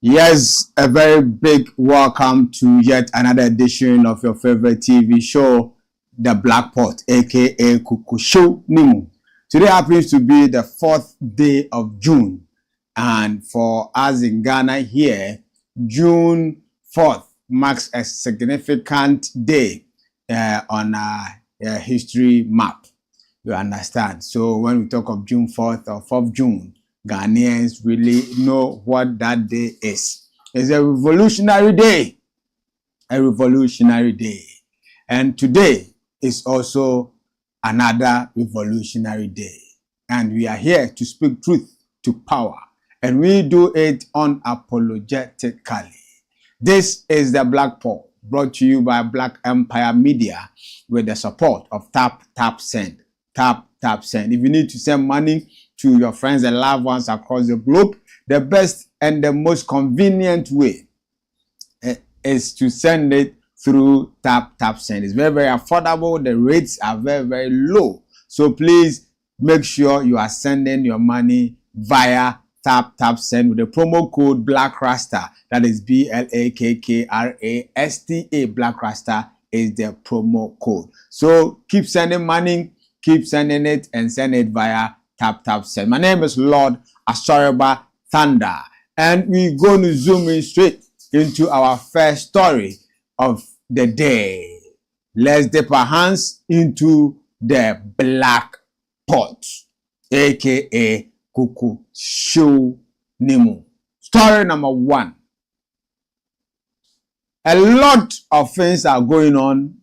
Yes, a very big welcome to yet another edition of your favorite TV show, The Black Pot, aka Kuku Show Nimu. Today happens to be the 4th day of June, and for us in Ghana here, June 4th marks a significant day on our history map. You understand? So when we talk of June 4th or 4th June, Ghanaians really know what that day is. It's a revolutionary day. A revolutionary day. And today is also another revolutionary day. And we are here to speak truth to power. And we do it unapologetically. This is the Black Pot, brought to you by Black Empire Media with the support of Tap Tap Send. Tap Tap Send. If you need to send money to your friends and loved ones across the globe, the best and the most convenient way is to send it through Tap Tap Send. It's very, very affordable. The rates are very, very low. So please make sure you are sending your money via Tap Tap Send with the promo code BLACKRASTA. That is BLAKKRASTA. Black Rasta is the promo code. So keep sending money, keep sending it, and send it via Tap Tap Send. My name is Lord ASOREBA THUNDERH, and we're going to zoom in straight into our first story of the day. Let's dip our hands into the Black Pot, aka Kuku Show Nimu. Story number 1. A lot of things are going on,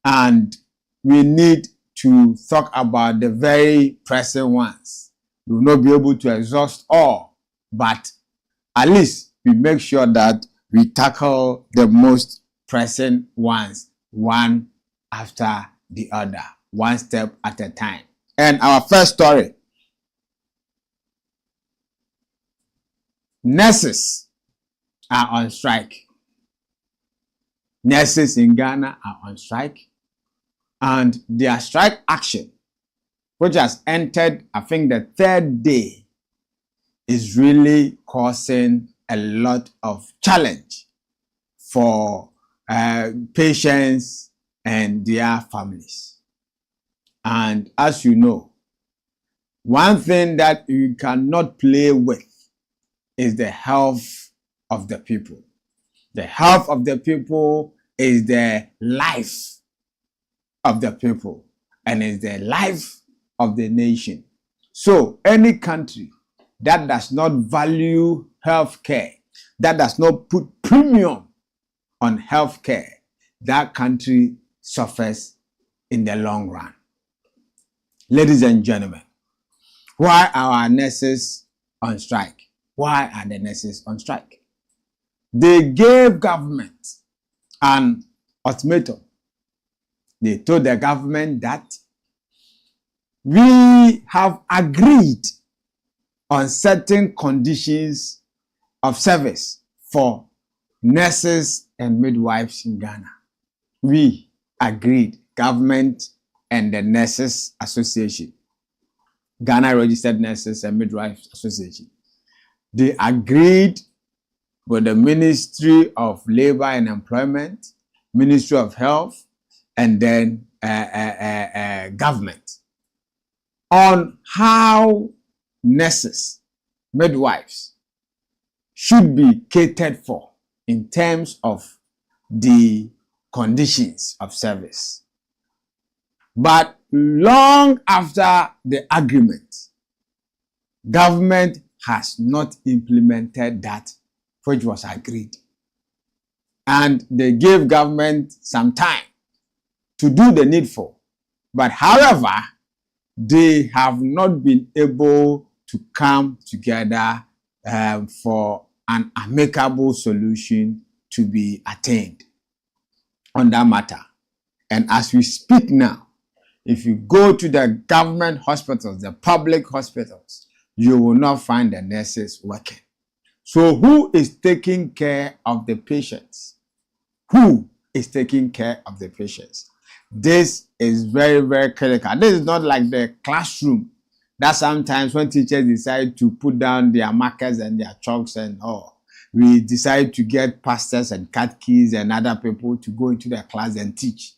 and we need to talk about the very pressing ones. We will not be able to exhaust all, but at least we make sure that we tackle the most pressing ones one after the other, one step at a time. And our first story: nurses are on strike. Nurses in Ghana are on strike. And their strike action, which has entered, I think, the 3rd day, is really causing a lot of challenge for patients and their families. And as you know, one thing that you cannot play with is the health of the people. The health of the people is the life of the people, and is the life of the nation. So any country that does not value health care, that does not put premium on health care, that country suffers in the long run. Ladies and gentlemen, why are our nurses on strike? Why are the nurses on strike? They gave government an ultimatum. They told the government that we have agreed on certain conditions of service for nurses and midwives in Ghana. We agreed, government and the Nurses Association, Ghana Registered Nurses and Midwives Association. They agreed with the Ministry of Labor and Employment, Ministry of Health, and then government on how nurses, midwives should be catered for in terms of the conditions of service. But long after the agreement, government has not implemented that which was agreed. And they gave government some time to do the needful. But however, they have not been able to come together for an amicable solution to be attained on that matter. And as we speak now, if you go to the government hospitals, the public hospitals, you will not find the nurses working. So who is taking care of the patients? Who is taking care of the patients? This is very, very critical. This is not like the classroom that sometimes when teachers decide to put down their markers and their chalks and all, we decide to get pastors and catechists and other people to go into the class and teach.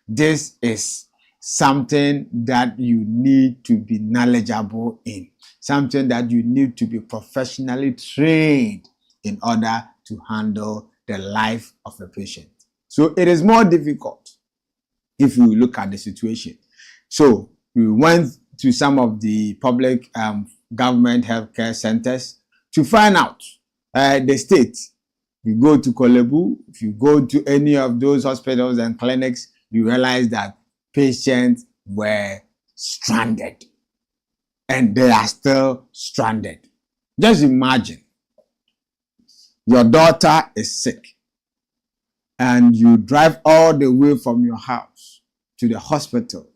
This is something that you need to be knowledgeable in, something that you need to be professionally trained in order to handle the life of a patient. So it is more difficult if you look at the situation. So we went to some of the public government healthcare centers to find out the state. You go to Kolebu, if you go to any of those hospitals and clinics, you realize that patients were stranded. And they are still stranded. Just imagine, your daughter is sick and you drive all the way from your house to the hospital.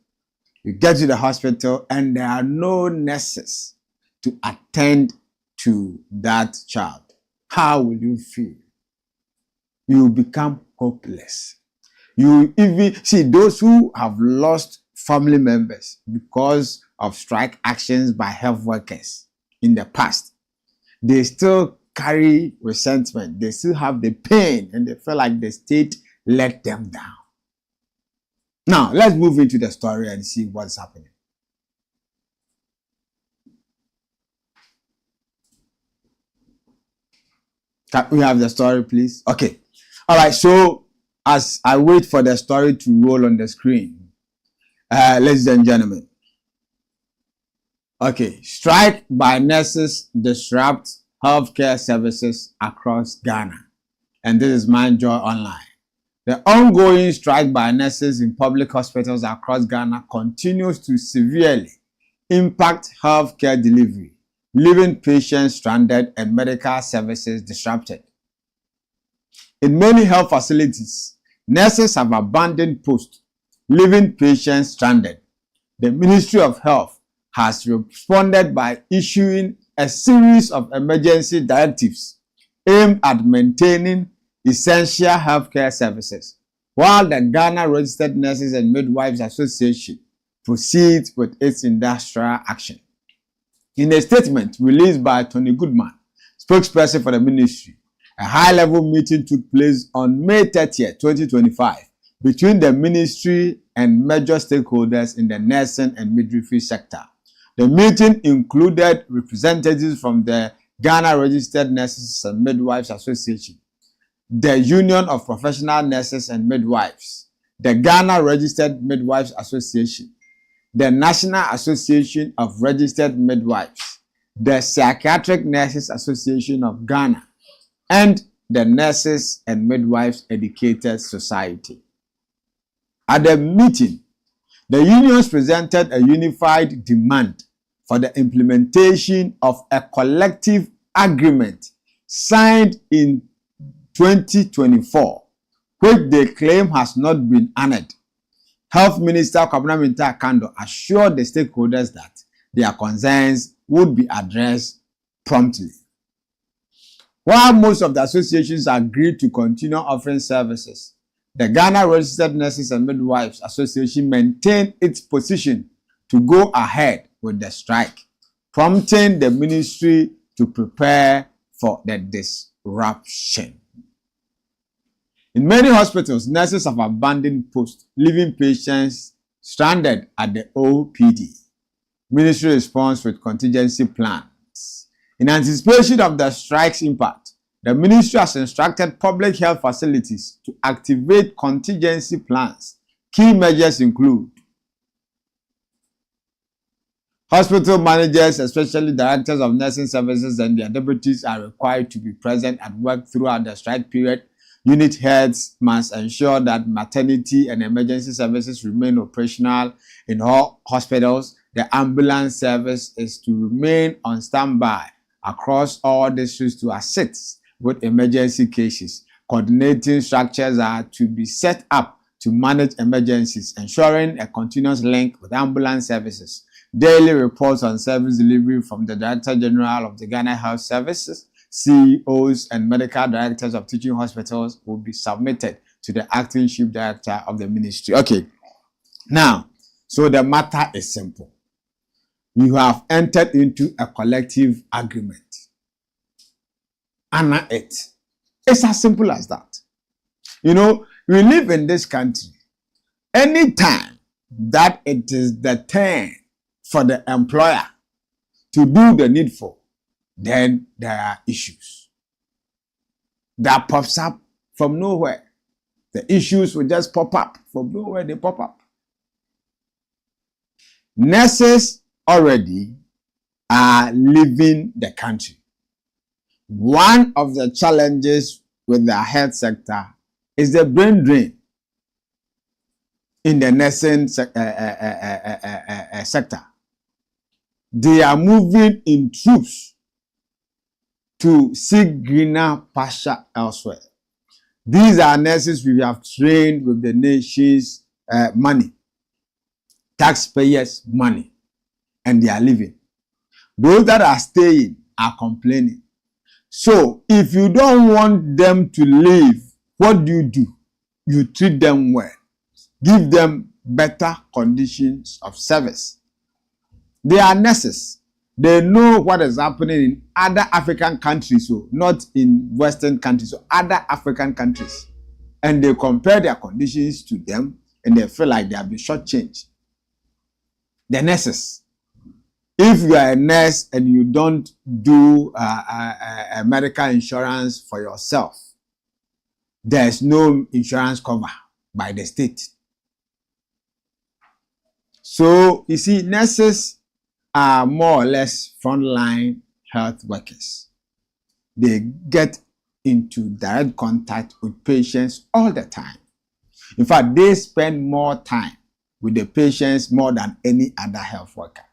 You get to the hospital and there are no nurses to attend to that child. How will you feel? You become hopeless. You even see those who have lost family members because of strike actions by health workers in the past. They still carry resentment. They still have the pain and they feel like the state let them down. Now, let's move into the story and see what's happening. Can we have the story, please? Okay. All right. So, as I wait for the story to roll on the screen, ladies and gentlemen. Okay. Strike by nurses disrupt healthcare services across Ghana. And this is Mindjoy Online. The ongoing strike by nurses in public hospitals across Ghana continues to severely impact healthcare delivery, leaving patients stranded and medical services disrupted. In many health facilities, nurses have abandoned posts, leaving patients stranded. The Ministry of Health has responded by issuing a series of emergency directives aimed at maintaining essential healthcare services, while the Ghana Registered Nurses and Midwives Association proceeds with its industrial action. In a statement released by Tony Goodman, spokesperson for the ministry, a high-level meeting took place on May 30, 2025, between the ministry and major stakeholders in the nursing and midwifery sector. The meeting included representatives from the Ghana Registered Nurses and Midwives Association, the Union of Professional Nurses and Midwives, the Ghana Registered Midwives Association, the National Association of Registered Midwives, the Psychiatric Nurses Association of Ghana, and the Nurses and Midwives Educators Society. At the meeting, the unions presented a unified demand for the implementation of a collective agreement signed in 2024, which they claim has not been honored. Health Minister Kwabena Mintah Kando assured the stakeholders that their concerns would be addressed promptly. While most of the associations agreed to continue offering services, the Ghana Registered Nurses and Midwives Association maintained its position to go ahead with the strike, prompting the ministry to prepare for the disruption. In many hospitals, nurses have abandoned posts, leaving patients stranded at the OPD. Ministry responds with contingency plans. In anticipation of the strike's impact, the ministry has instructed public health facilities to activate contingency plans. Key measures include Hospital managers, especially directors of nursing services and their deputies, are required to be present at work throughout the strike period. Unit heads must ensure that maternity and emergency services remain operational in all hospitals. The ambulance service is to remain on standby across all districts to assist with emergency cases. Coordinating structures are to be set up to manage emergencies, ensuring a continuous link with ambulance services. Daily reports on service delivery from the Director General of the Ghana Health Services, CEOs, and medical directors of teaching hospitals will be submitted to the acting chief director of the ministry. Okay, now, so the matter is simple. You have entered into a collective agreement. Honor it. It's as simple as that. You know, we live in this country. Anytime that it is the turn for the employer to do the needful, then there are issues that pops up from nowhere. The issues will just pop up from nowhere. They pop up. Nurses already are leaving the country. One of the challenges with the health sector is the brain drain in the nursing sector. They are moving in troops to seek greener pasture elsewhere. These are nurses we have trained with the nation's money, taxpayers' money, and they are leaving. Those that are staying are complaining. So, if you don't want them to leave, what do? You treat them well. Give them better conditions of service. They are nurses. They know what is happening in other African countries, so not in Western countries, so other African countries. And they compare their conditions to them, and they feel like they have been shortchanged. The nurses. If you are a nurse and you don't do a medical insurance for yourself, there is no insurance cover by the state. So, you see, nurses are more or less frontline health workers. They get into direct contact with patients all the time. In fact, they spend more time with the patients more than any other health worker.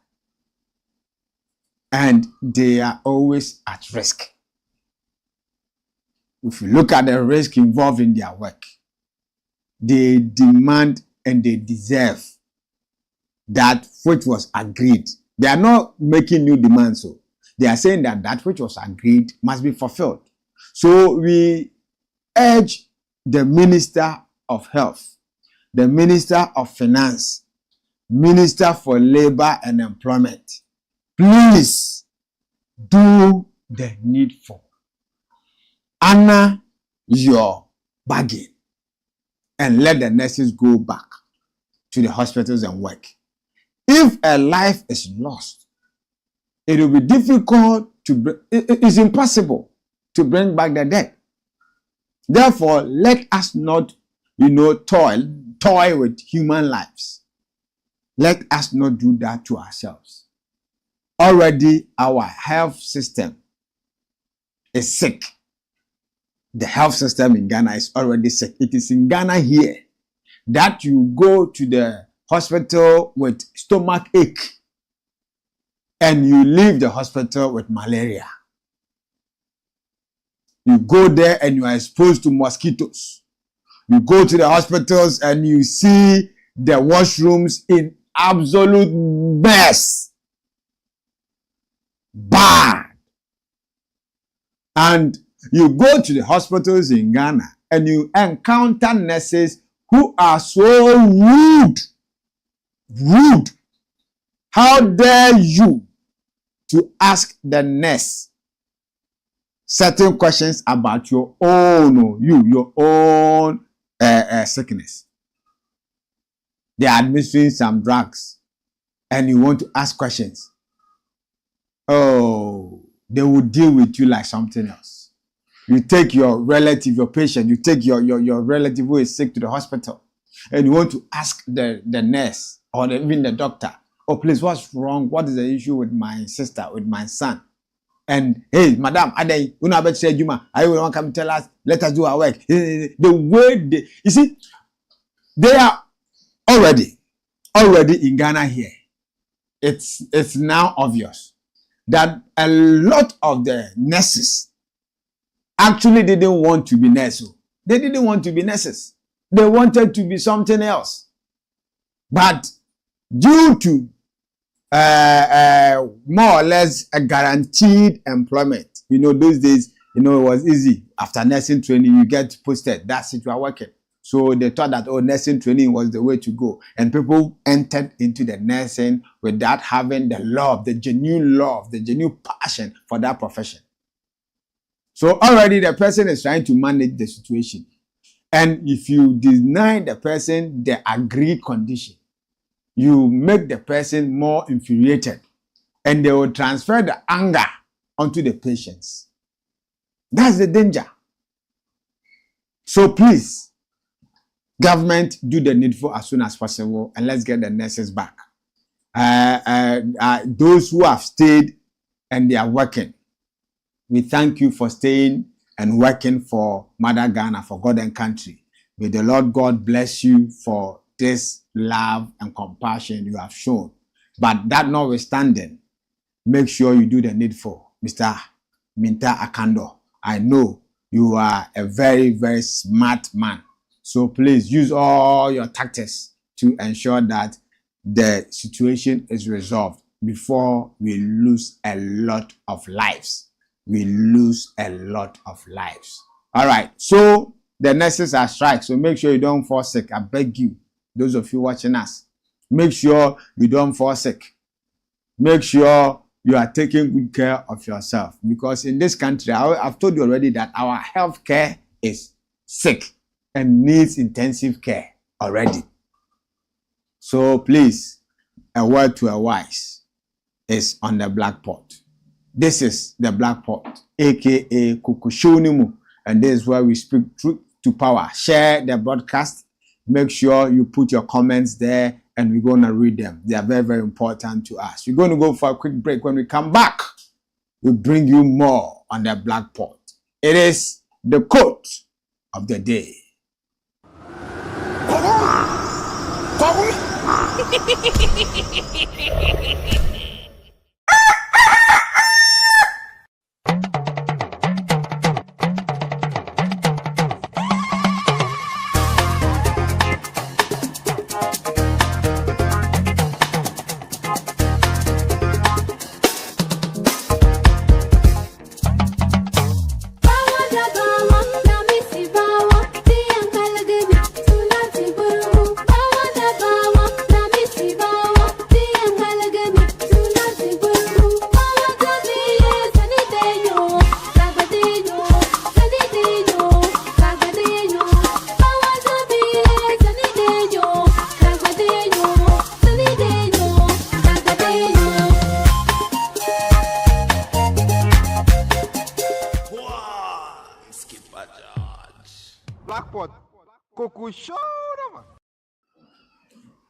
And they are always at risk. If you look at the risk involved in their work, they demand and they deserve that which was agreed. They are not making new demands. So they are saying that that which was agreed must be fulfilled. So we urge the Minister of Health, the Minister of Finance, Minister for Labor and Employment, please do the needful. Honor your bargain and let the nurses go back to the hospitals and work. If a life is lost, it will be difficult it's impossible to bring back the dead. Therefore, let us not, toy with human lives. Let us not do that to ourselves. Already, our health system is sick. The health system in Ghana is already sick. It is in Ghana here that you go to the hospital with stomach ache and you leave the hospital with malaria. You go there and you are exposed to mosquitoes. You go to the hospitals and you see the washrooms in absolute mess. Bad. And you go to the hospitals in Ghana and you encounter nurses who are so rude. Rude. How dare you to ask the nurse certain questions about your own, your own sickness. They are administering some drugs and you want to ask questions. Oh, they will deal with you like something else. You take your relative, your patient, you take your relative who is sick to the hospital and you want to ask the nurse or even the doctor Oh, please, what's wrong? What is the issue with my sister, with my son? And hey, madam, Ade, you know said Juma, I will want to come tell us, let us do our work. The way they, you see, they are already in Ghana here. It's now obvious that a lot of the nurses actually didn't want to be nurses. They didn't want to be nurses. They wanted to be something else. But due to more or less a guaranteed employment, you know, those days, you know, it was easy. After nursing training, you get posted. That's it, you are working. So they thought that, oh, nursing training was the way to go. And people entered into the nursing without having the love, the genuine passion for that profession. So already the person is trying to manage the situation. And if you deny the person the agreed condition, you make the person more infuriated. And they will transfer the anger onto the patients. That's the danger. So please, government, do the needful as soon as possible, and let's get the nurses back. Those who have stayed and they are working, we thank you for staying and working for Mother Ghana, for God and country. May the Lord God bless you for this love and compassion you have shown. But that notwithstanding, make sure you do the needful. Mr. Minta Akando, I know you are a very, very smart man. So please use all your tactics to ensure that the situation is resolved before we lose a lot of lives. We lose a lot of lives. All right. So the nurses are strike. So make sure you don't fall sick. I beg you, those of you watching us, make sure you don't fall sick. Make sure you are taking good care of yourself. Because in this country, I've told you already that our health care is sick and needs intensive care already. So please, a word to a wise is on the black pot. This is the black pot, aka Kukushonimu, and this is where we speak truth to power. Share the broadcast. Make sure you put your comments there, and we're going to read them. They are very, very important to us. We're going to go for a quick break. When we come back, we'll bring you more on the black pot. It is the quote of the day.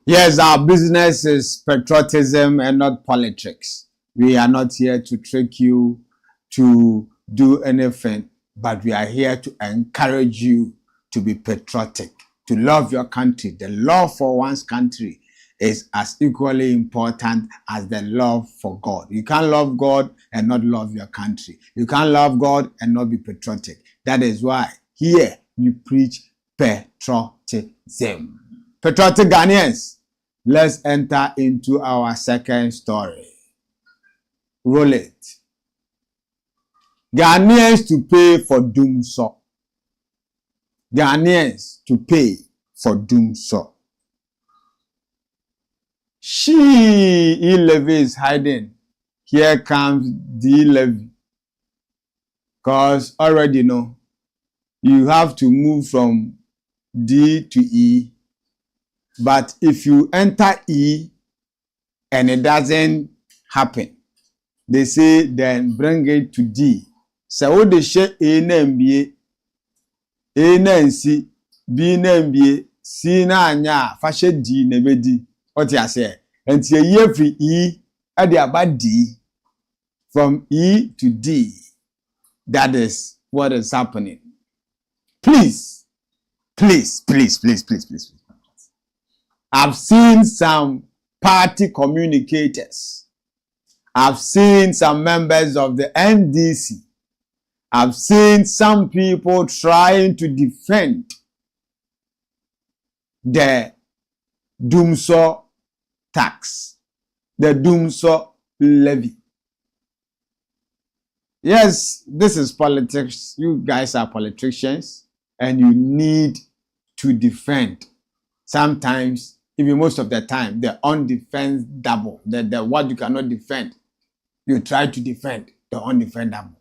Yes, our business is patriotism and not politics. We are not here to trick you to do anything, but we are here to encourage you to be patriotic, to love your country. The love for one's country is as equally important as the love for God. You can't love God and not love your country. You can't love God and not be patriotic. That is why here we preach patriotism. Patriotic Ghanaians, let's enter into our second story. Roll it. Ghanaians to pay for Dumsor. Ghanaians to pay for Dumsor. E-levy is hiding. Here comes the levy. Because already know, you have to move from D to E. But if you enter E and it doesn't happen, they say then bring it to D. So what they share A na MBA, A na C, B na MBA, C na anya, fashe D na B D. What you say? And a year free E at the about D from E to D. That is what is happening. Please, please, please, please, please, please. I've seen some party communicators. I've seen some members of the NDC. I've seen some people trying to defend the Dumsor tax, the Dumsor levy. Yes, this is politics. You guys are politicians and you need to defend. Sometimes, even most of the time, the undefendable, the what you cannot defend, you try to defend the undefendable.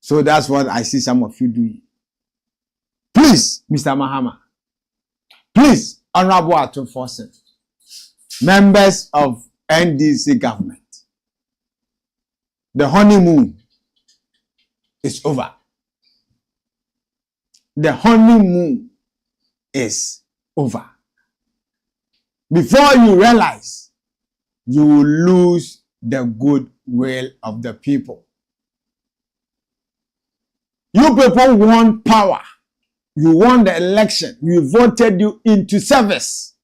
So that's what I see some of you doing. Please, Mr. Mahama, please, Honorable Ato Forces, members of NDC government, the honeymoon is over. The honeymoon is over. Before you realize, you will lose the goodwill of the people. You people want power. You won the election. We voted you into service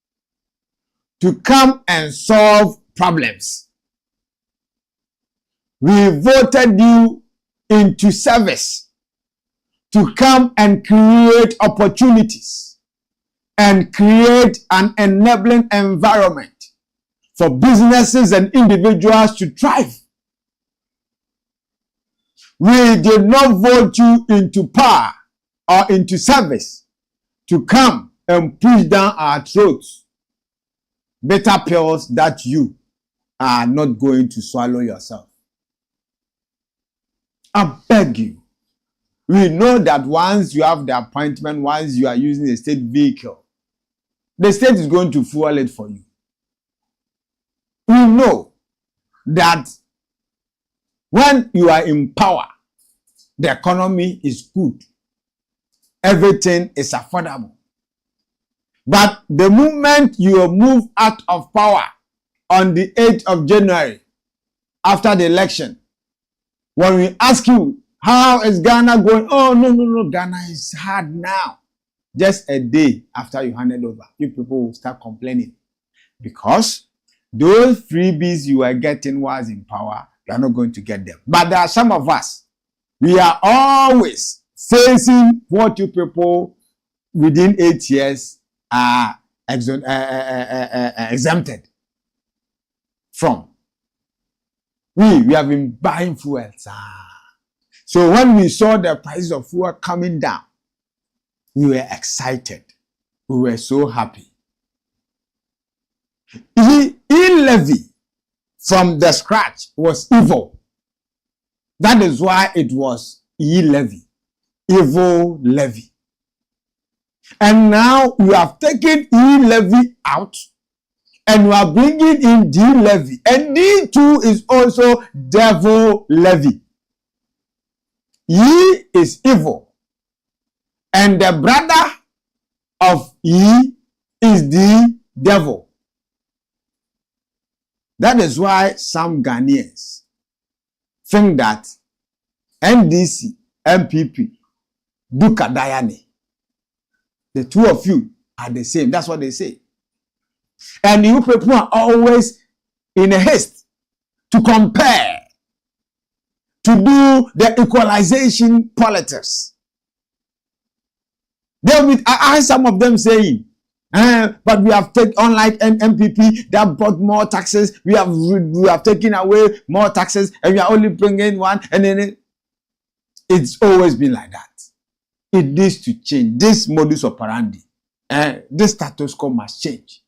to come and solve problems. We voted you into service to come and create opportunities and create an enabling environment for businesses and individuals to thrive. We did not vote you into power or into service to come and push down our throats bitter pills that you are not going to swallow yourself. I beg you. We know that once you have the appointment, once you are using a state vehicle, the state is going to fuel it for you. We know that when you are in power, the economy is good. Everything is affordable. But the moment you move out of power on the 8th of January, after the election, when we ask you, how is Ghana going? Oh, no, Ghana is hard now. Just a day after you handed over, you people will start complaining. Because those freebies you are getting while in power, you are not going to get them. But there are some of us, we are always facing what you people within 8 years are exempted from. We have been buying fuel. So when we saw the price of fuel coming down, we were excited. We were so happy. E-levy from the scratch was evil. That is why it was E-levy. Evil levy. And now you have taken E-levy out and you are bringing in D-levy. And D2 is also devil levy. E is evil. And the brother of E is the devil. That is why some Ghanaians think that NDC, MPP, Duka Dayane, the two of you are the same. That's what they say. And you people are always in a haste to compare, to do the equalization politics. I heard some of them saying, but we have taken, unlike MPP that brought more taxes, we have taken away more taxes and we are only bringing one, and then it's always been like that. It needs to change. This modus operandi, this status quo must change.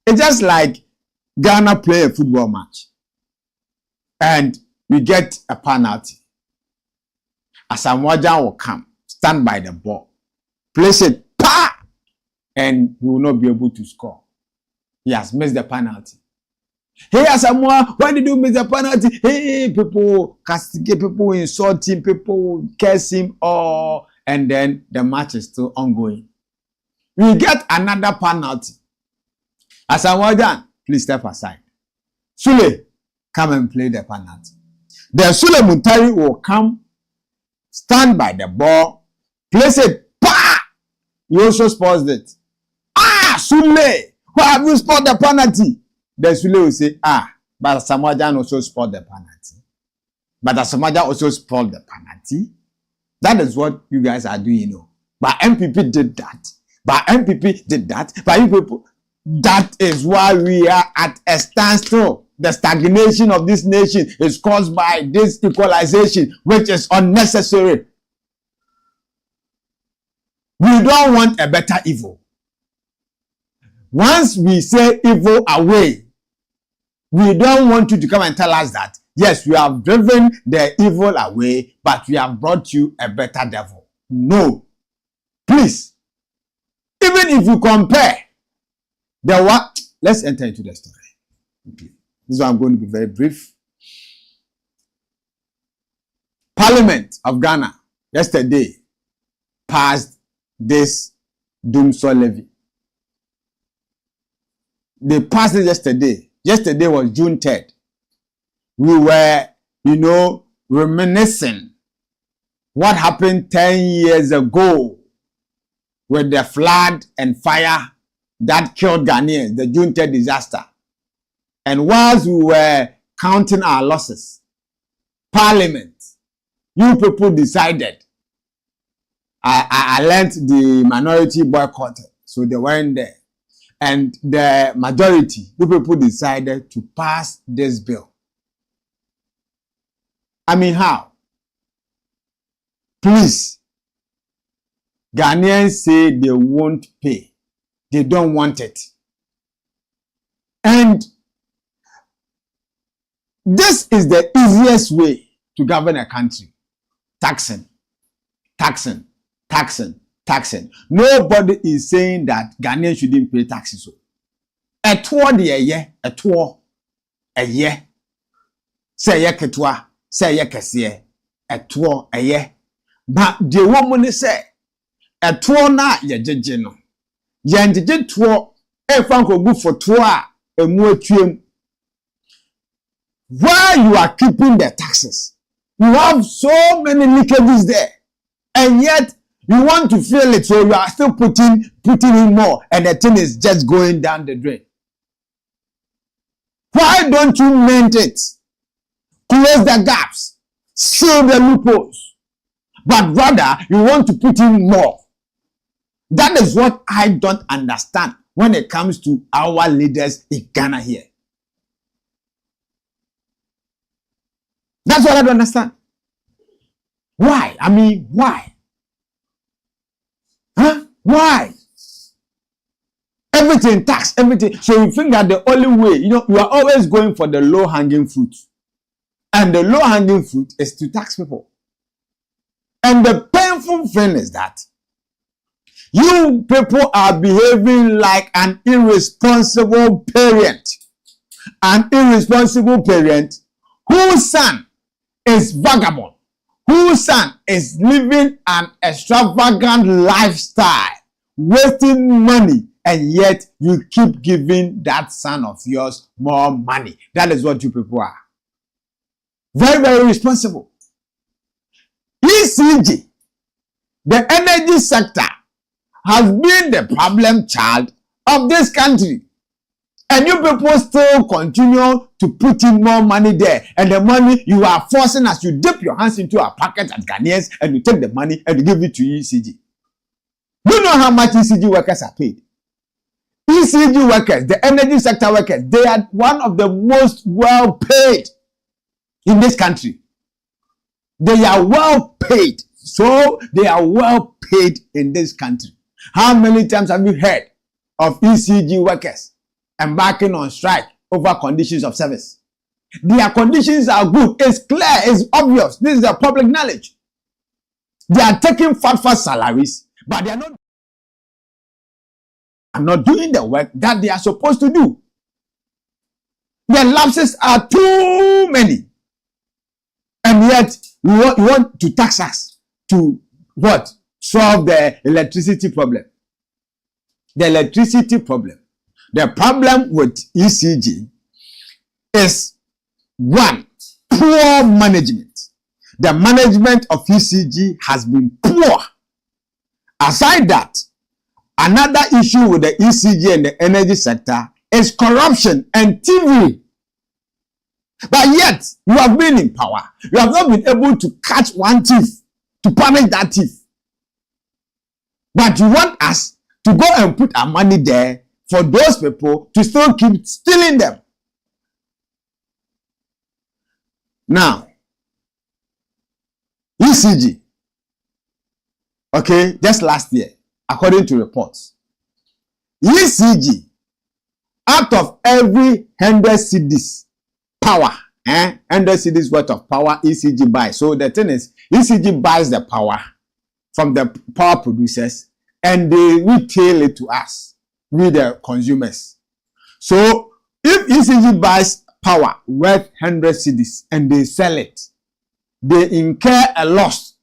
It's just like Ghana play a football match and we get a penalty. Asamoah will come, stand by the ball, place it, pa! And he will not be able to score. He has missed the penalty. Hey, Asamoah, why did you miss the penalty? Hey, people castigate, people insult him, people curse him, and then the match is still ongoing. We get another penalty. Asamoah, please step aside. Sule, come and play the penalty. Then Sule Muntari will come, stand by the ball, place it, pa! He also spoils it. Ah, Sule, why have you spoiled the penalty? Then Sule will say, but Asamoah also spoiled the penalty. But Asamoah also spoiled the penalty. That is what you guys are doing, you know. But MPP did that. But MPP did that. But you people, that is why we are at a standstill. The stagnation of this nation is caused by this equalization, which is unnecessary. We don't want a better evil. Once we say evil away, we don't want you to come and tell us that, yes, we have driven the evil away, but we have brought you a better devil. No. Please. Even if you compare the what, let's enter into the story. Okay. This one I'm going to be very brief. Parliament of Ghana yesterday passed this Dumsor levy. They passed it yesterday. Yesterday was June 3rd. We were, reminiscing what happened 10 years ago with the flood and fire that killed Ghanaians, the June 3rd disaster. And whilst we were counting our losses, Parliament, you people decided. I learned the minority boycotted, so they weren't there. And the majority, you people decided to pass this bill. I mean, how? Please. Ghanaians say they won't pay. They don't want it. And this is the easiest way to govern a country. Taxing, taxing, taxing, taxing. Nobody is saying that Ghanaians shouldn't pay taxes. A tour a year, a year. Say ye ketwa, say ye kesiye, a tour a year. But the woman say, a tour na ye jejeno. Ye njeje tour, e fanko good for tour, a more trim. Why you are keeping the taxes? You have so many leakages there, and yet you want to feel it, so you are still putting in more, and the thing is just going down the drain. Why don't you mend it? Close the gaps, seal the loopholes, but rather you want to put in more. That is what I don't understand when it comes to our leaders in Ghana here. That's what I don't understand. Why? I mean, why? Huh? Why? Everything, tax, everything. So you think that the only way, you are always going for the low-hanging fruit. And the low-hanging fruit is to tax people. And the painful thing is that you people are behaving like an irresponsible parent. An irresponsible parent whose son is vagabond, whose son is living an extravagant lifestyle, wasting money, and yet you keep giving that son of yours more money. That is what you people are. Very, very responsible. ECG, the energy sector, has been the problem child of this country. And you people still continue to put in more money there. And the money you are forcing us, you dip your hands into our pockets as Ghanaians and you take the money and you give it to ECG. You know how much ECG workers are paid? ECG workers, the energy sector workers, they are one of the most well paid in this country. They are well paid. So they are well paid in this country. How many times have you heard of ECG workers embarking on strike over conditions of service? Their conditions are good. It's clear. It's obvious. This is a public knowledge. They are taking fat salaries, but they are not doing the work that they are supposed to do. Their lapses are too many. And yet, you want to tax us to what? Solve the electricity problem. The electricity problem. The problem with ECG is, one, poor management. The management of ECG has been poor. Aside that, another issue with the ECG and the energy sector is corruption and thievery. But yet, you have been in power. You have not been able to catch one thief, to punish that thief. But you want us to go and put our money there for those people to still keep stealing them. Now, ECG, okay, just last year, according to reports, ECG, out of every 100 cedis power, 100 cedis worth of power ECG buys. So the thing is, ECG buys the power from the power producers and they retail it to us, we the consumers. So if ECG buys power worth 100 cedis and they sell it, they incur a loss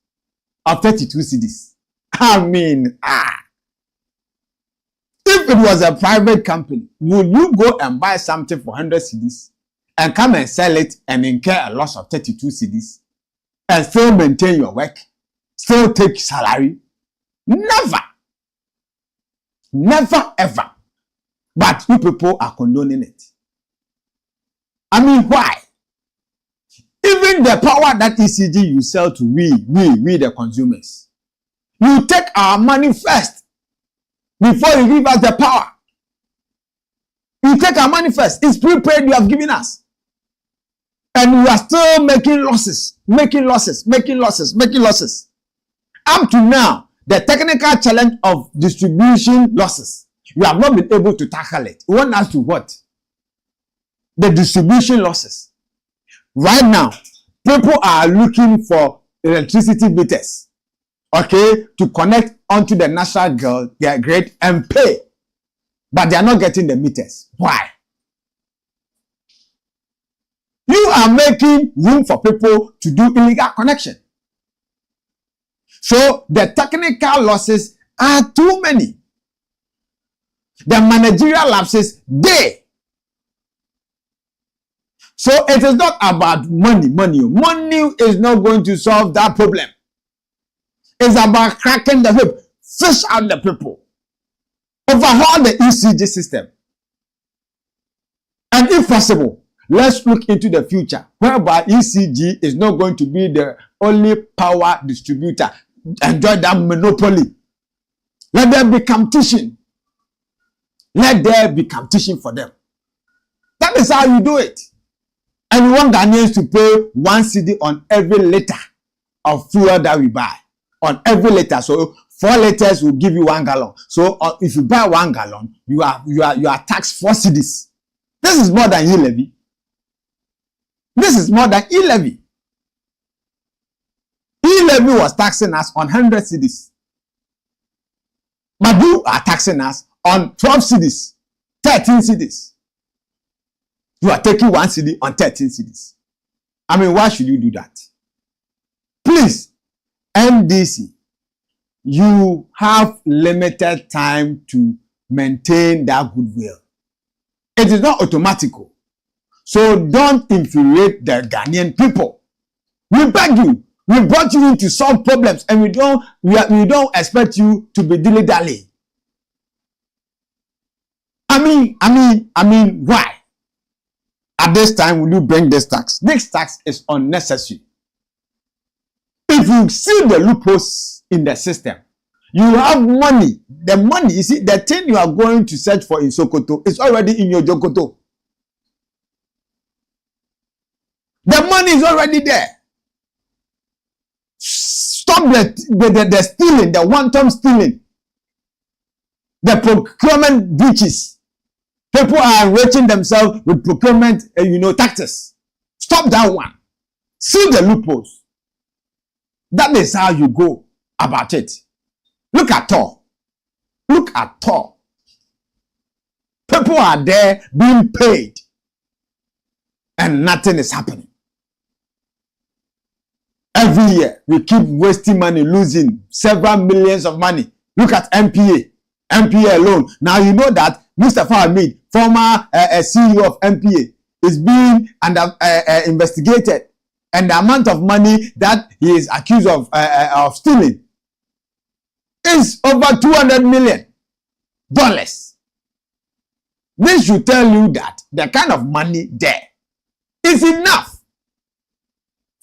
of 32 cedis. I mean, if it was a private company, would you go and buy something for 100 cedis and come and sell it and incur a loss of 32 cedis and still maintain your work, still take salary? Never. Never ever. But you people are condoning it. I mean, why? Even the power that ECG you sell to we the consumers, you take our money first before you give us the power. You take our money first. It's prepaid you have given us. And we are still making losses. Up to now, the technical challenge of distribution losses, you have not been able to tackle it. You want us to what? The distribution losses. Right now, people are looking for electricity meters, okay, to connect onto the national grid and pay. But they are not getting the meters. Why? You are making room for people to do illegal connection. So the technical losses are too many. The managerial lapses, So it is not about money. Money is not going to solve that problem. It's about cracking the whip, fish out the people, overhaul the ECG system. And if possible, let's look into the future, whereby ECG is not going to be the only power distributor. Enjoy that monopoly. Let there be competition. Let there be competition for them. That is how you do it. And we want Ghanaians to pay 1 cedi on every liter of fuel that we buy. On every liter. So 4 liters will give you 1 gallon. So if you buy 1 gallon, you are taxed 4 cedis. This is more than e-levy. This is more than e-levy. E-levy was taxing us on 100 cedis. But you are taxing us on 12 cedis, 13 cedis. You are taking 1 cedi on 13 cedis. I mean, why should you do that? Please, NDC, you have limited time to maintain that goodwill. It is not automatic. So don't infuriate the Ghanaian people. We beg you. We brought you in to solve problems, and we don't expect you to be dilly-dally. I mean, why? At this time, will you bring this tax? This tax is unnecessary. If you see the loopholes in the system, you have money. The money, you see, the thing you are going to search for in Sokoto is already in your Jokoto. The money is already there. Stop the stealing, the one-time stealing, the procurement breaches. People are enriching themselves with procurement, taxes. Stop that one. See the loopholes. That is how you go about it. Look at all. Look at all. People are there being paid, and nothing is happening. Every year, we keep wasting money, losing several millions of money. Look at MPA alone. Now, you know that Mustafa Hamid, former CEO of MPA, is being investigated, and the amount of money that he is accused of stealing is over $200 million. This should tell you that the kind of money there is enough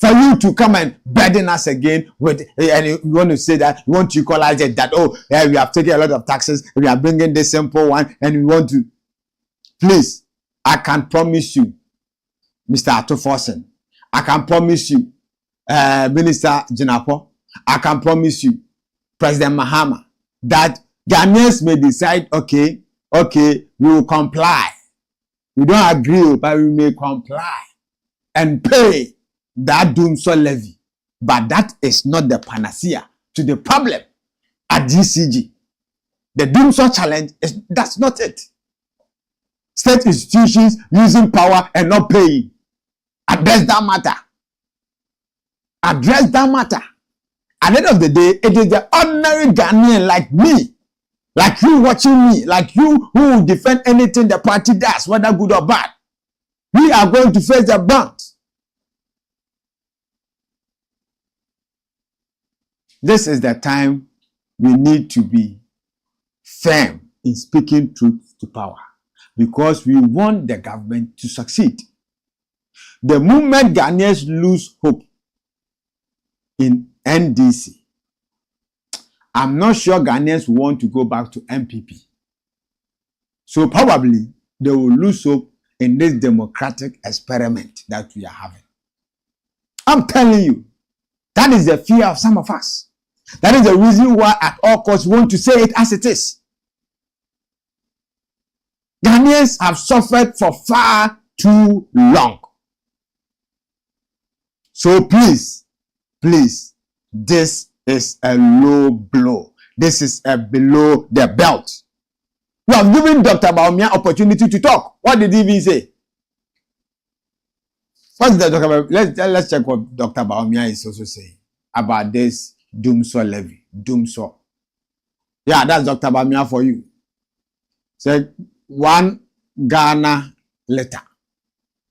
for you to come and burden us again with, and you want to say that, you want to equalize it, that, oh, yeah, we have taken a lot of taxes, we are bringing this simple one, and we want to. Please, I can promise you, Mr. Atoforsen, I can promise you, Minister Jinapo, I can promise you, President Mahama, that Ghanaians may decide, okay, we will comply. We don't agree, but we may comply and pay that Dumsor levy. But that is not the panacea to the problem at GCG. The Dumsor challenge, that's not it. State institutions using power and not paying. Address that matter. Address that matter. At the end of the day, it is the ordinary Ghanaian like me, like you watching me, like you who will defend anything the party does, whether good or bad. We are going to face the brunt. This is the time we need to be firm in speaking truth to power, because we want the government to succeed. The moment Ghanaians lose hope in NDC, I'm not sure Ghanaians want to go back to MPP. So probably they will lose hope in this democratic experiment that we are having. I'm telling you, that is the fear of some of us. That is the reason why at all costs we want to say it as it is. Ghanaians have suffered for far too long. So please, this is a low blow. This is a below the belt. You have given Dr. Bawumia opportunity to talk. What did he even say? What's the Dr. Let's check what Dr. Bawumia is also saying about this Dumsor levy. Dumsor. Yeah, that's Dr. Bawumia for you. Said 1 Ghana letter.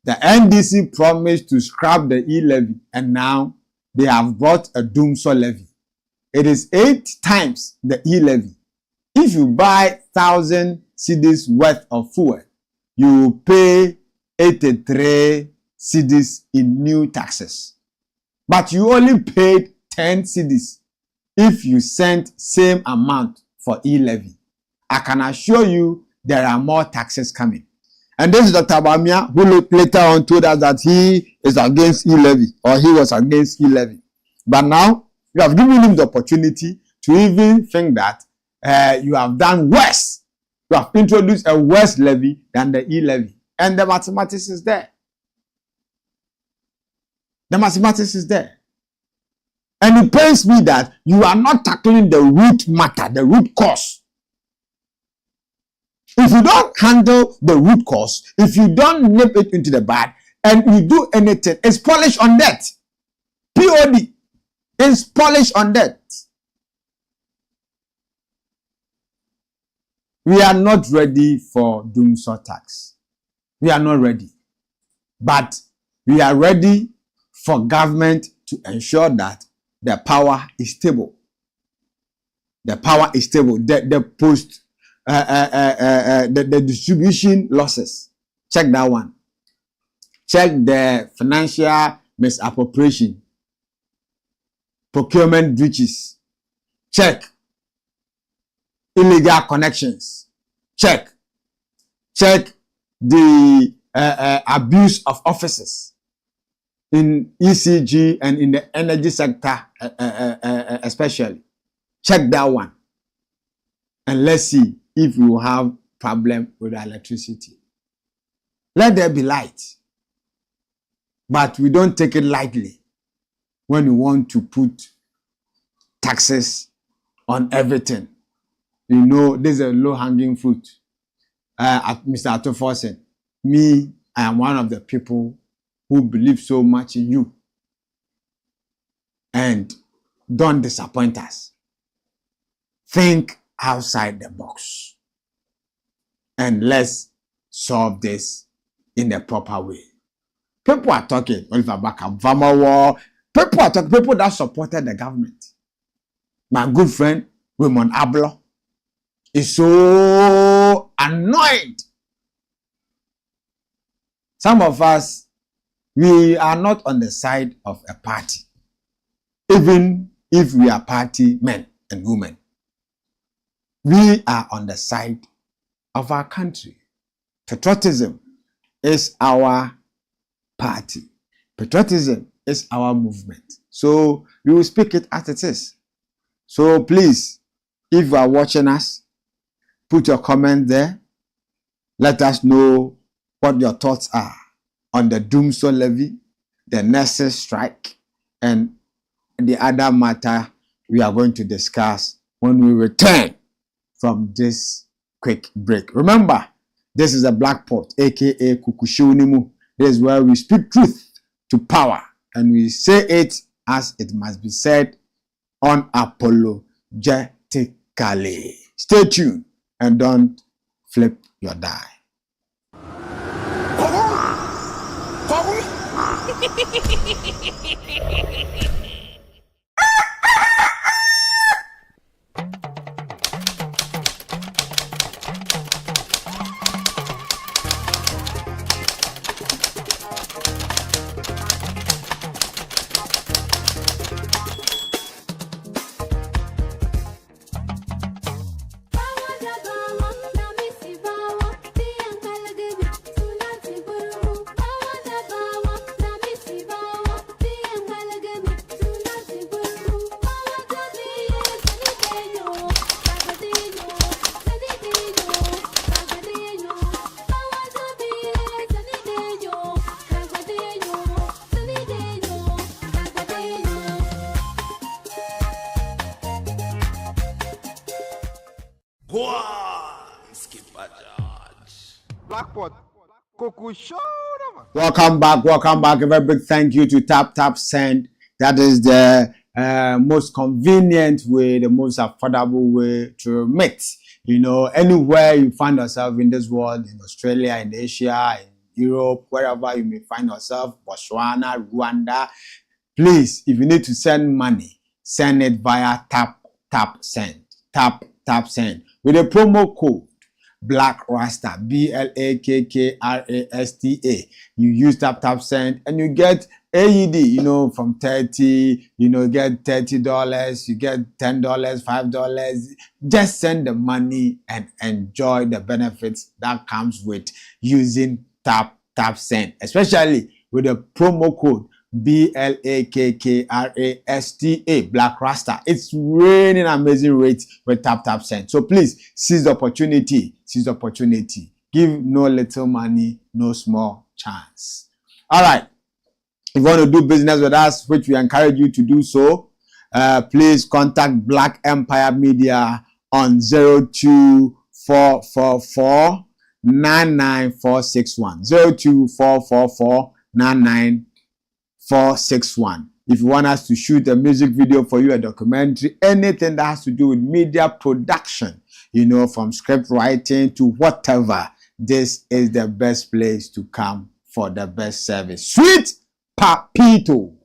The NDC promised to scrap the e-levy, and now they have brought a Dumsor levy. It is 8 times the e-levy. If you buy 1,000 cedis worth of fuel, you will pay 83 cedis in new taxes. But you only paid 10 cedis if you sent same amount for e-levy. I can assure you there are more taxes coming. And this is Dr. Bawumia, who later on told us that he is against e-levy, or he was against e-levy. But now, you have given him the opportunity to even think that you have done worse. You have introduced a worse levy than the e-levy. And the mathematics is there. The mathematics is there. And it pains me that you are not tackling the root matter, the root cause. If you don't handle the root cause, if you don't nip it into the bud, and you do anything, it's polish on debt. POD is polish on debt. We are not ready for Dumsor tax. We are not ready. But we are ready for government to ensure that the power is stable. The power is stable. The distribution losses. Check that one. Check the financial misappropriation. Procurement breaches. Check. Illegal connections. Check. Check the abuse of offices in ECG and in the energy sector especially. Check that one. And let's see if we will have problem with electricity. Let there be light. But we don't take it lightly when we want to put taxes on everything. You know, this is a low-hanging fruit. Mr. Atoforsen, me, I am one of the people who believe so much in you. And don't disappoint us. Think outside the box. and let's solve this in a proper way. People are talking, Oliver Baka, Vama War. People are talking, people that supported the government. My good friend, Raymond Ablo, is so annoyed. Some of us, we are not on the side of a party, even if we are party men and women. We are on the side of our country. Patriotism is our party. Patriotism is our movement. So we will speak it as it is. So please, if you are watching us, put your comment there. Let us know what your thoughts are on the Dumsor levy, the nurses strike, and the other matter we are going to discuss when we return from this quick break. Remember, this is a black pot, aka Kukushiunimu. This is where we speak truth to power, and we say it as it must be said unapologetically. Stay tuned and don't flip your die. Welcome back. A very big thank you to Tap Send. That is the most convenient way, the most affordable way to remit. You know, anywhere you find yourself in this world, in Australia, in Asia, in Europe, wherever you may find yourself, Botswana, Rwanda, please, if you need to send money, send it via Tap Send. Tap Send with a promo code Black Rasta, BLAKKRASTA. You use Tap Send and you get AED, you know, from 30, you know, get $30, you get $10, $5. Just send the money and enjoy the benefits that comes with using Tap Send, especially with the promo code BLAKKRASTA, Black Rasta. It's raining amazing rates with Tap Send. So please seize the opportunity. Give no little money, no small chance. All right. If you want to do business with us, which we encourage you to do so, please contact Black Empire Media on 02444 99461. 02444 99461. If you want us to shoot a music video for you, a documentary, anything that has to do with media production, you know, from script writing to whatever, this is the best place to come for the best service. Sweet Papito.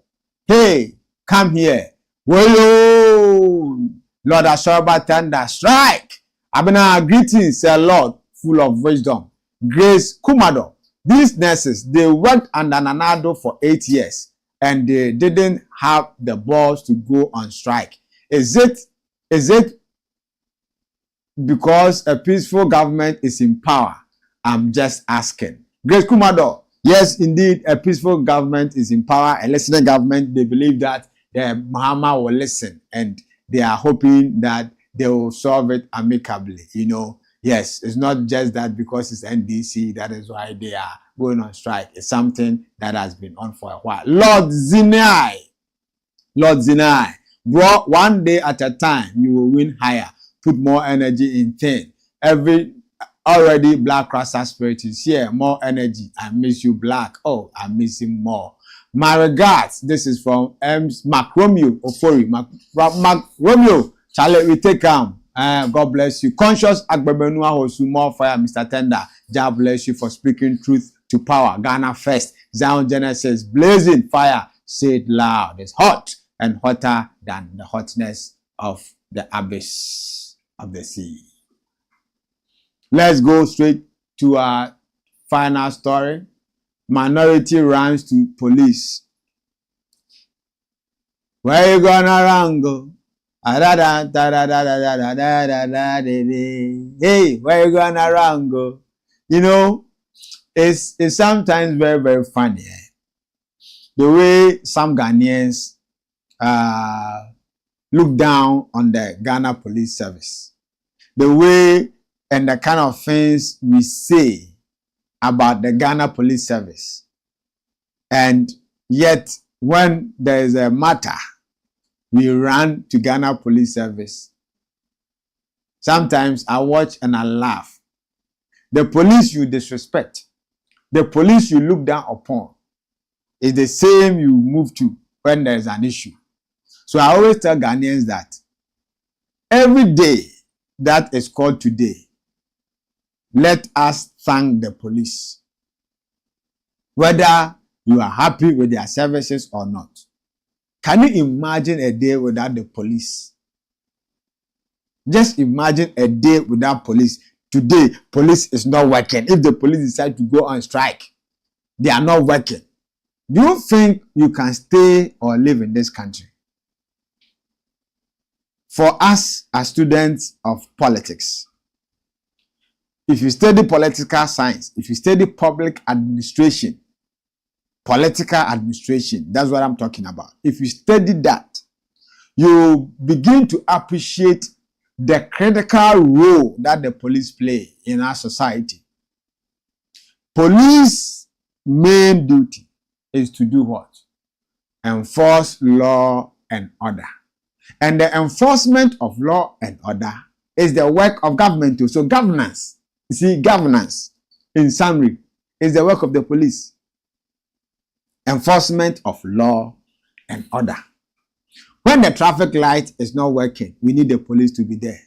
Hey, come here. Well, Lord ASOREBA Thunder strike. Abena greetings, a Lord full of wisdom. Grace Kumado. These nurses, they worked under Nanado for 8 years and they didn't have the balls to go on strike. Is it because a peaceful government is in power? I'm just asking. Grace Kumado, yes, indeed, a peaceful government is in power. A listening government, they believe that the Mahama will listen and they are hoping that they will solve it amicably. You know, yes, it's not just that because it's NDC, that is why they are going on strike. It's something that has been on for a while. Lord Zinai, bro, one day at a time, you will win higher. Put more energy in things. Already Black Rasta spirit is here. More energy. I miss you, Black. Oh, I miss him more. My regards. This is from Mark Romeo Ofori. Mark Romeo. Charlie, we take God bless you. Conscious Agbebenua Hosu, more fire, Mr. Tender. God bless you for speaking truth to power. Ghana first. Zion Genesis, blazing fire. Say it loud. It's hot and hotter than the hotness of the abyss of the sea. Let's go straight to our final story. Minority runs to police. Where you gonna run go? Hey, where you gonna run go? You know, it's sometimes very, very funny. The way some Ghanaians look down on the Ghana police service. The way and the kind of things we say about the Ghana police service. And yet, when there is a matter, we run to Ghana police service. Sometimes I watch and I laugh. The police you disrespect, the police you look down upon, is the same you move to when there is an issue. So I always tell Ghanaians that every day that is called today, let us thank the police. Whether you are happy with their services or not. Can you imagine a day without the police? Just imagine a day without police. Today, police is not working. If the police decide to go on strike, they are not working. Do you think you can stay or live in this country? For us as students of politics, if you study political science, if you study public administration, political administration, that's what I'm talking about. If you study that, you begin to appreciate the critical role that the police play in our society. Police main duty is to do what? Enforce law and order. And the enforcement of law and order is the work of government too. So governance, you see, governance in summary is the work of the police. Enforcement of law and order. When the traffic light is not working, we need the police to be there.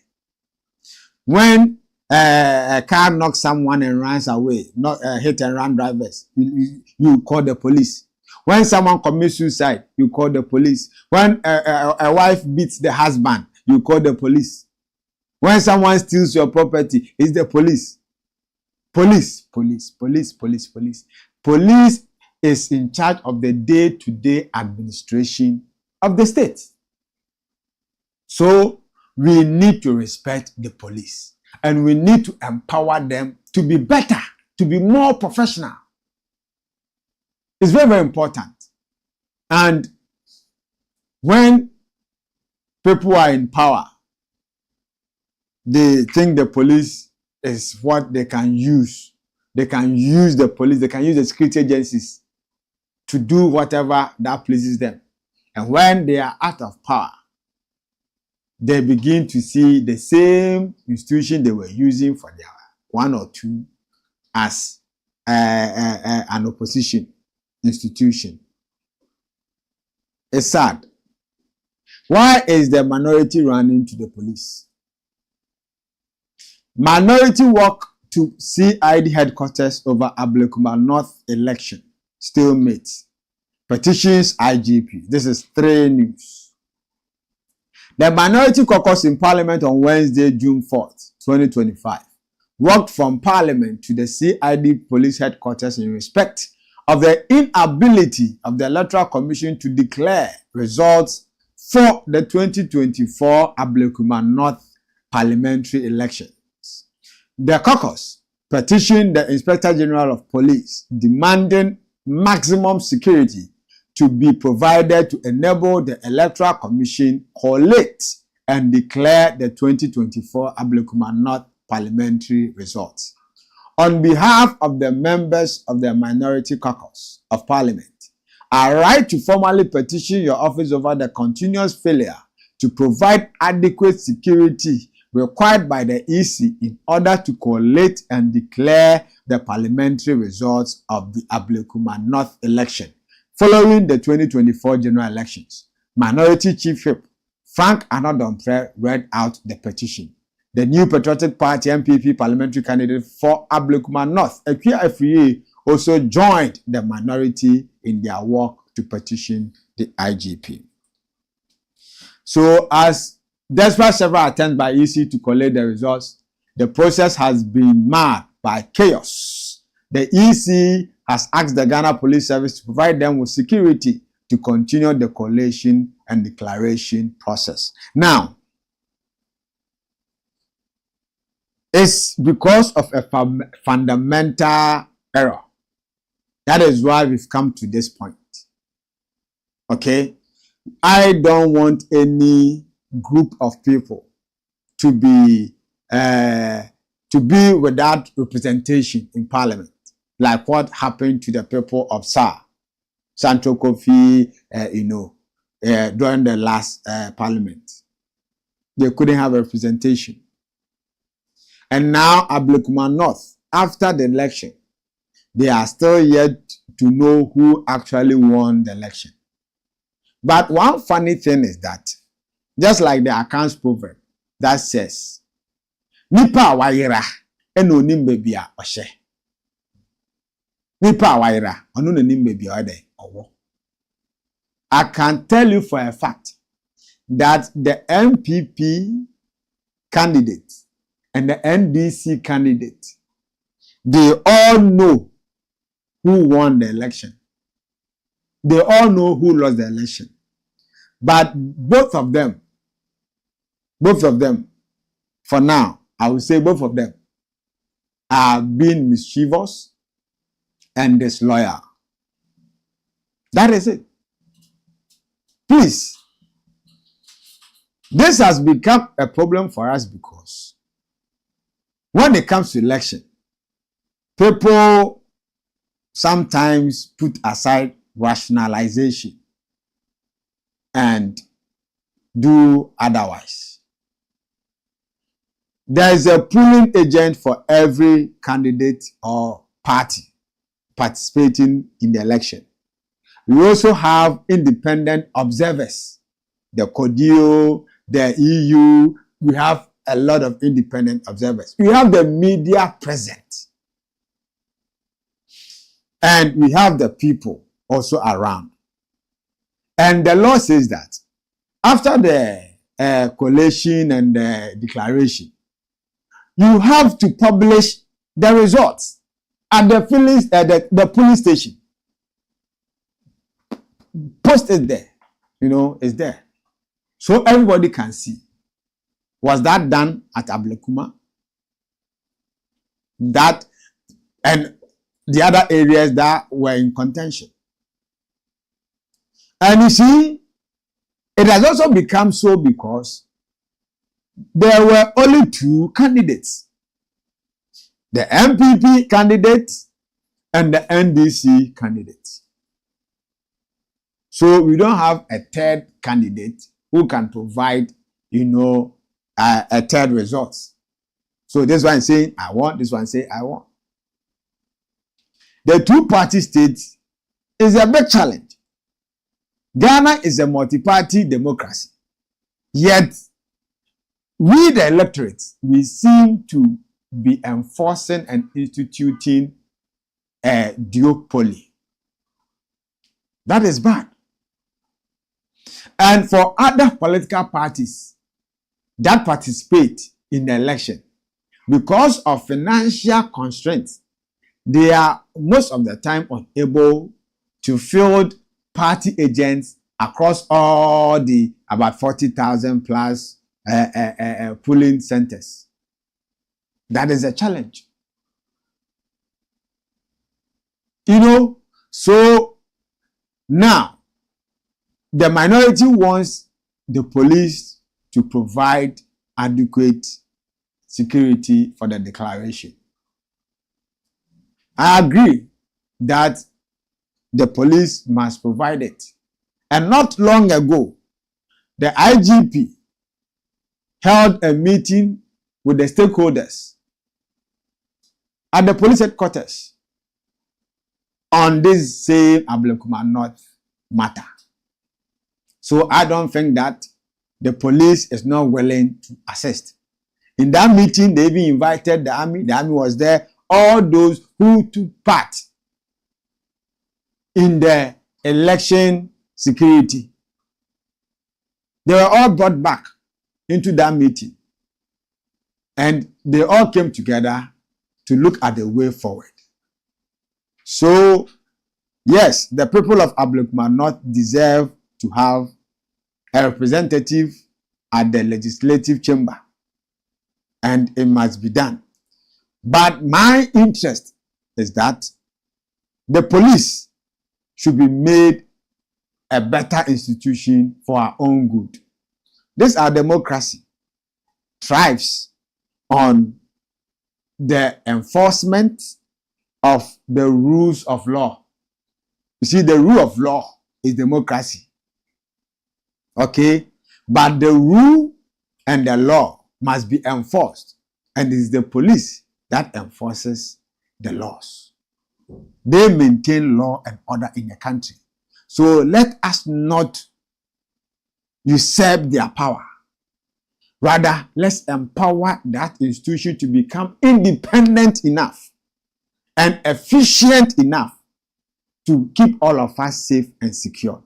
When a car knocks someone and runs away, not hit and run drivers, you call the police. When someone commits suicide, you call the police. When a wife beats the husband, you call the police. When someone steals your property, it's the police. Police. Police is in charge of the day-to-day administration of the state. So we need to respect the police and we need to empower them to be better, to be more professional. It's very, very important. And when people are in power, they think the police is what they can use. They can use the police, they can use the security agencies to do whatever that pleases them. And when they are out of power, they begin to see the same institution they were using for their one or two as an opposition institution. It's sad. Why is the minority running to the police? Minority walk to CID headquarters over Ablekuma North election. Stalemate. Petitions IGP. This is 3 News. The minority caucus in Parliament on Wednesday, June 4th, 2025, walked from Parliament to the CID police headquarters in respect of the inability of the Electoral Commission to declare results for the 2024 Ablekuma North parliamentary elections. The caucus petitioned the Inspector General of Police demanding maximum security to be provided to enable the Electoral Commission collate and declare the 2024 Ablekuma North parliamentary results. On behalf of the members of the Minority Caucus of Parliament, I write to formally petition your office over the continuous failure to provide adequate security required by the EC in order to collate and declare the parliamentary results of the Ablekuma North election following the 2024 general elections. Minority Chief Whip Frank Anodompe read out the petition. the new Patriotic Party MPP parliamentary candidate for Ablekuma North, Akua Afriye, also joined the minority in their work to petition the IGP. So, as despite several attempts by EC to collect the results, the process has been marred by chaos. The EC has asked the Ghana Police Service to provide them with security to continue the collation and declaration process. Now, it's because of a fundamental error. That is why we've come to this point. Okay? I don't want any group of people to be without representation in Parliament, like what happened to the people of Santo Kofi, during the last Parliament. They couldn't have representation. And now Ablekuma North, after the election, they are still yet to know who actually won the election. But one funny thing is that, just like the accounts proverb that says, Nipa waira eno nimbebia oshe. Nipa waira onu nimbebia ode owo. I can tell you for a fact that the MPP candidate and the NDC candidate, they all know who won the election. They all know who lost the election. But both of them, for now, I would say both of them are being mischievous and disloyal. That is it. Please, this has become a problem for us because when it comes to election, people sometimes put aside rationalization and do otherwise. There is a polling agent for every candidate or party participating in the election. We also have independent observers, the CODIO, the EU. We have a lot of independent observers. We have the media present. And we have the people also around. And the law says that after the collation and the declaration, you have to publish the results at the polling station. Post it there. It's there. So everybody can see. Was that done at Ablekuma? That and the other areas that were in contention. And you see, it has also become so because there were only two candidates. The MPP candidate and the NDC candidate. So we don't have a third candidate who can provide, a third result. So this one saying, I want, this one say, I want. The two-party state is a big challenge. Ghana is a multi-party democracy. Yet, we the electorate, we seem to be enforcing and instituting a duopoly. That is bad. And for other political parties that participate in the election, because of financial constraints, they are most of the time unable to field party agents across all the about 40,000 plus polling centers. That is a challenge. So now the minority wants the police to provide adequate security for the declaration. I agree that the police must provide it. And not long ago, the IGP held a meeting with the stakeholders at the police headquarters on this same Ablekuma North matter. So I don't think that the police is not willing to assist. In that meeting, they even invited the army. The army was there. All those who took part in the election security, they were all brought back into that meeting. And they all came together to look at the way forward. So, yes, the people of Ablekuma North deserve to have a representative at the legislative chamber. And it must be done. But my interest is that the police should be made a better institution for our own good. This our democracy thrives on the enforcement of the rules of law. You see, the rule of law is democracy. Okay? But the rule and the law must be enforced. And it is the police that enforces the laws. They maintain law and order in the country. So let us not usurp their power. Rather, let's empower that institution to become independent enough and efficient enough to keep all of us safe and secured.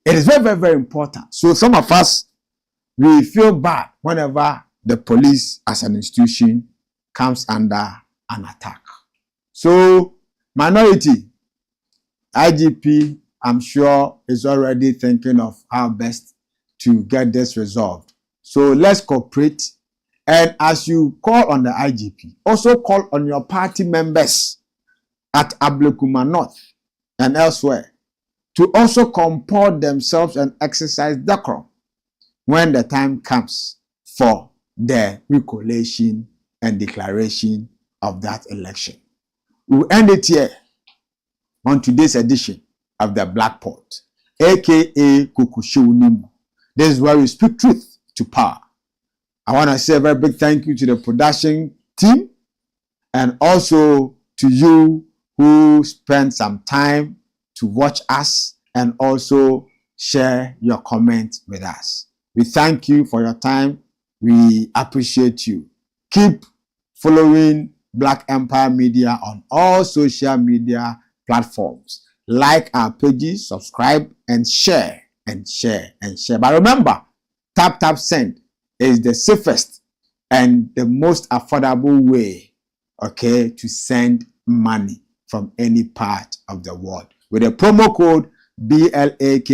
It is very, very, very important. So some of us, we feel bad whenever the police as an institution comes under an attack. So minority, IGP, I'm sure, is already thinking of how best to get this resolved. So let's cooperate. And as you call on the IGP, also call on your party members at Ablekuma North and elsewhere to also comport themselves and exercise decorum when the time comes for the recollation and declaration of that election. We'll end it here on today's edition of the Black Pot, aka Kukushu. This is where we speak truth to power. I want to say a very big thank you to the production team and also to you who spent some time to watch us and also share your comments with us. We thank you for your time. We appreciate you. Keep following Black Empire Media on all social media platforms. Like our pages, subscribe, and share, and share, and share. But remember, tap send is the safest and the most affordable way, okay, to send money from any part of the world with the promo code BLAKKRASTA,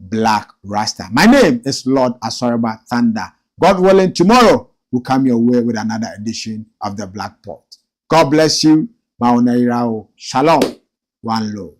Black Rasta. My name is Lord ASOREBA Thunder. God willing, tomorrow we'll come your way with another edition of the Black Pot. God bless you. Maonairao. Shalom. One love.